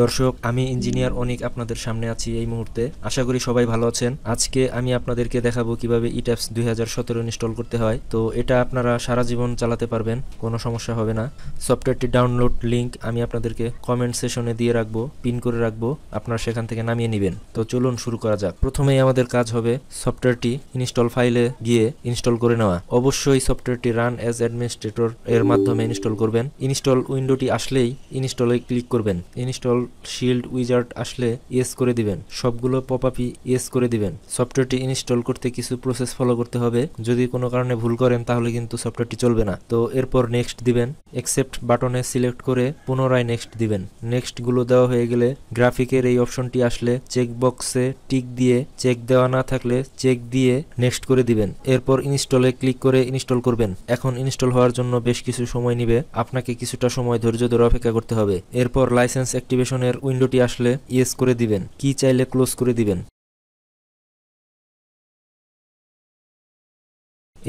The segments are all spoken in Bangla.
দর্শক, আমি ইঞ্জিনিয়ার অনিক আপনাদের সামনে আছি এই মুহূর্তে। আশা করি সবাই ভালো আছেন। আজকে আমি আপনাদেরকে দেখাবো কিভাবে ইট্যাপস 2017 ইনস্টল করতে হয়। তো এটা আপনারা সারা জীবন চালাতে পারবেন, কোনো সমস্যা হবে না। সফটওয়্যারটি ডাউনলোড লিংক আমি আপনাদেরকে কমেন্ট সেশনে দিয়ে রাখবো, পিন করে রাখবো, আপনারা সেখান থেকে নামিয়ে নেবেন। তো চলুন শুরু করা যাক। প্রথমেই আমাদের কাজ হবে সফটওয়্যারটি ইনস্টল ফাইলে গিয়ে ইনস্টল করে নেওয়া। অবশ্যই সফটওয়্যারটি রান অ্যাজ অ্যাডমিনিস্ট্রেটর এর মাধ্যমে ইনস্টল করবেন। ইনস্টল উইন্ডোটি আসলেই ইনস্টলে ক্লিক করবেন। ইনস্টল শিল্ড উইজার্ড আসলে ইয়েস করে দিবেন। সবগুলো পপআপই ইয়েস করে দিবেন। সফটওয়্যারটি ইনস্টল করতে কিছু প্রসেস ফলো করতে হবে। যদি কোনো কারণে ভুল করেন তাহলে কিন্তু সফটওয়্যারটি চলবে না। তো এরপর নেক্সট দিবেন। অ্যাকসেপ্ট বাটনে সিলেক্ট করে পুনরায় নেক্সট দিবেন। নেক্সট গুলো দেওয়া হয়ে গেলে গ্রাফিকের এই অপশনটি আসলে চেক বক্সে টিক দিয়ে, চেক দেওয়া না থাকলে চেক দিয়ে নেক্সট করে দিবেন। এরপর ইনস্টলে ক্লিক করে ইনস্টল করবেন। এখন ইনস্টল হওয়ার জন্য বেশ কিছু সময় নিবে, আপনাকে কিছুটা সময় ধৈর্য ধরে অপেক্ষা করতে হবে। এরপর লাইসেন্স অ্যাক্টিভেশনের উইন্ডোটি আসলে ইয়েস করে দিবেন, কি চাইলে ক্লোজ করে দিবেন।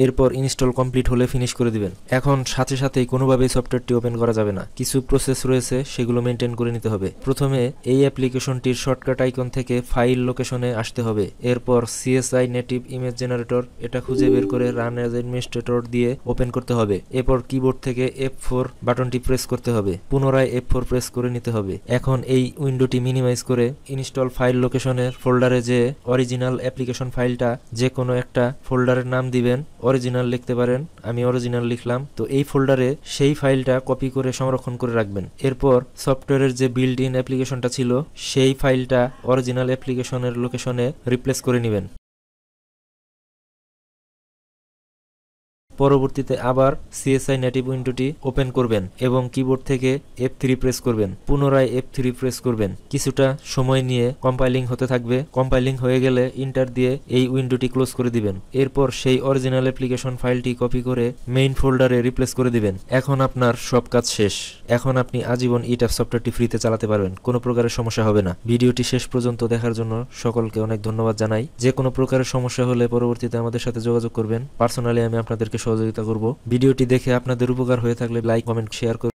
এরপর ইনস্টল কমপ্লিট হলে ফিনিশ করে দিবেন। এখন সাথে সাথেই কোনোভাবেই সফটওয়্যারটি ওপেন করা যাবে না, কিছু প্রসেস রয়েছে, সেগুলো মেনটেন করে নিতে হবে। প্রথমে এই অ্যাপ্লিকেশনটির শর্টকাট আইকন থেকে ফাইল লোকেশনে আসতে হবে। এরপর সিএসআই নেটিভ ইমেজ জেনারেটর এটা খুঁজে বের করে রান অ্যাজ অ্যাডমিনিস্ট্রেটর দিয়ে ওপেন করতে হবে। এরপর কিবোর্ড থেকে F4 বাটনটি প্রেস করতে হবে, পুনরায় F4 প্রেস করে নিতে হবে। এখন এই উইন্ডোটি মিনিমাইজ করে ইনস্টল ফাইল লোকেশনের ফোল্ডারে যে অরিজিনাল অ্যাপ্লিকেশন ফাইলটা যে কোনো একটা ফোল্ডারের নাম দিবেন। অরিজিনাল লিখতে পারেন, আমি অরিজিনাল লিখলাম। তো এই ফোল্ডারে সেই ফাইলটা কপি করে সংরক্ষণ করে রাখবেন। এরপর সফটওয়্যারের যে বিল্ট ইন অ্যাপ্লিকেশনটা ছিল সেই ফাইলটা অরিজিনাল অ্যাপ্লিকেশনের লোকেশনে রিপ্লেস করে নেবেন। পরবর্তীতে আবার সিএসআই নেটিভ উইন্ডোটি ওপেন করবেন এবং কিবোর্ড থেকে F3 প্রেস করবেন, পুনরায় F3 প্রেস করবেন। কিছুটা সময় নিয়ে কম্পাইলিং হতে থাকবে। কম্পাইলিং হয়ে গেলে ইন্টার দিয়ে এই উইন্ডোটি ক্লোজ করে দিবেন। এরপর সেই অরিজিনাল অ্যাপ্লিকেশন ফাইলটি কপি করে মেইন ফোল্ডারে রিপ্লেস করে দিবেন। এখন আপনার সব কাজ শেষ। এখন আপনি আজীবন ইট্যাপস সফটওয়্যারটি ফ্রিতে চালাতে পারবেন, কোনো প্রকারের সমস্যা হবে না। ভিডিওটি শেষ পর্যন্ত দেখার জন্য সকলকে অনেক ধন্যবাদ জানাই। যে কোনো প্রকারের সমস্যা হলে পরবর্তীতে আমাদের সাথে যোগাযোগ করবেন। পার্সোনালি আমি আপনাদেরকে সহযোগিতা করব। ভিডিওটি দেখে আপনাদের উপকার হয়ে থাকলে লাইক, কমেন্ট, শেয়ার করুন।